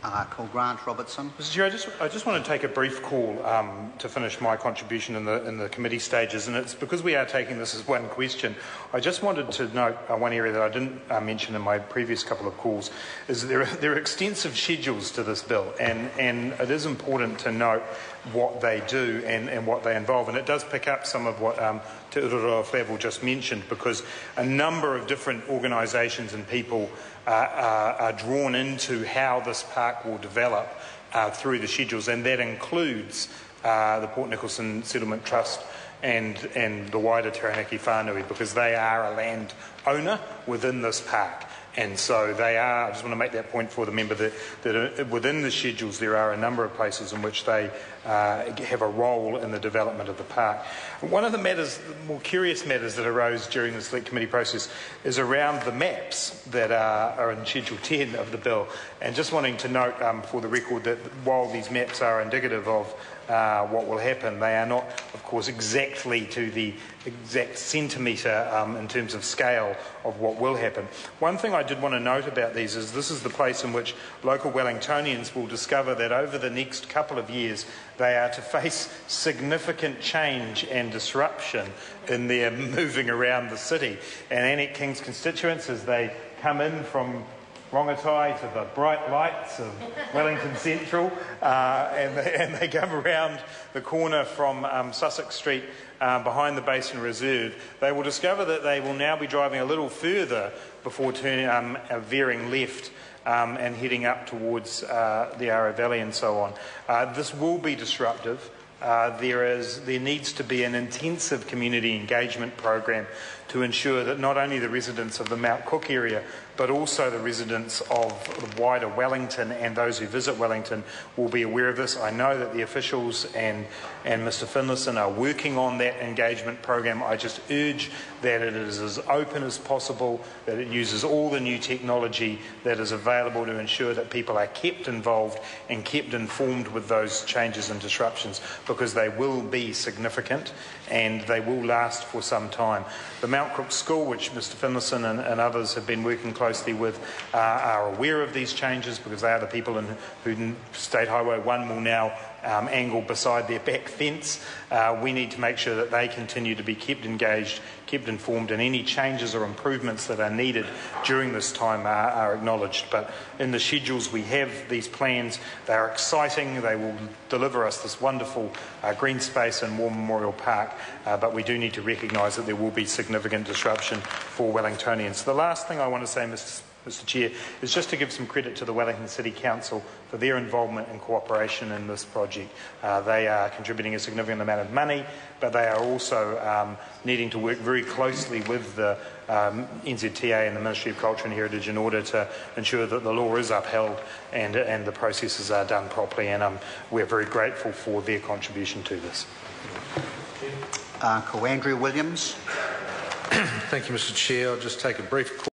Grant Robertson. Mr. Chair, I just want to take a brief call to finish my contribution in the committee stages, and it's because we are taking this as one question. I just wanted to note one area that I didn't mention in my previous couple of calls, is there are extensive schedules to this bill, and it is important to note what they do and what they involve, and it does pick up some of what Te Urora Flavel just mentioned, because a number of different organisations and people are drawn into how this park will develop through the schedules, and that includes the Port Nicholson Settlement Trust and the wider Taranaki whānui, because they are a land owner within this park. And so they are, I just want to make that point for the member, that within the schedules there are a number of places in which they have a role in the development of the park. One of the matters, the more curious matters that arose during the Select Committee process is around the maps that are in Schedule 10 of the bill. And just wanting to note for the record that while these maps are indicative of what will happen, they are not, of course, exactly to the exact centimetre in terms of scale of what will happen. One thing I did want to note about these is this is the place in which local Wellingtonians will discover that over the next couple of years they are to face significant change and disruption in their moving around the city. And Annette King's constituents, as they come in from Rongotai to the bright lights of Wellington Central, and they come around the corner from Sussex Street behind the Basin Reserve, they will discover that they will now be driving a little further before turning, veering left and heading up towards the Yarra Valley and so on. This will be disruptive. There needs to be an intensive community engagement program to ensure that not only the residents of the Mount Cook area, but also the residents of the wider Wellington and those who visit Wellington will be aware of this. I know that the officials and Mr Finlayson are working on that engagement program. I just urge that it is as open as possible, that it uses all the new technology that is available to ensure that people are kept involved and kept informed with those changes and disruptions, because they will be significant and they will last for some time. The Mount Cook School, which Mr Finlayson and others have been working closely with, are aware of these changes, because they are the people who State Highway 1 will now angle beside their back fence. We need to make sure that they continue to be kept engaged, kept informed, and any changes or improvements that are needed during this time are acknowledged. But in the schedules we have these plans. They are exciting. They will deliver us this wonderful green space and War Memorial Park, but we do need to recognise that there will be significant disruption for Wellingtonians. The last thing I want to say, Mr Chair, is just to give some credit to the Wellington City Council for their involvement and cooperation in this project. They are contributing a significant amount of money, but they are also needing to work very closely with the NZTA and the Ministry of Culture and Heritage in order to ensure that the law is upheld and the processes are done properly, and we're very grateful for their contribution to this. Andrew Williams. Thank you, Mr Chair. I'll just take a brief call.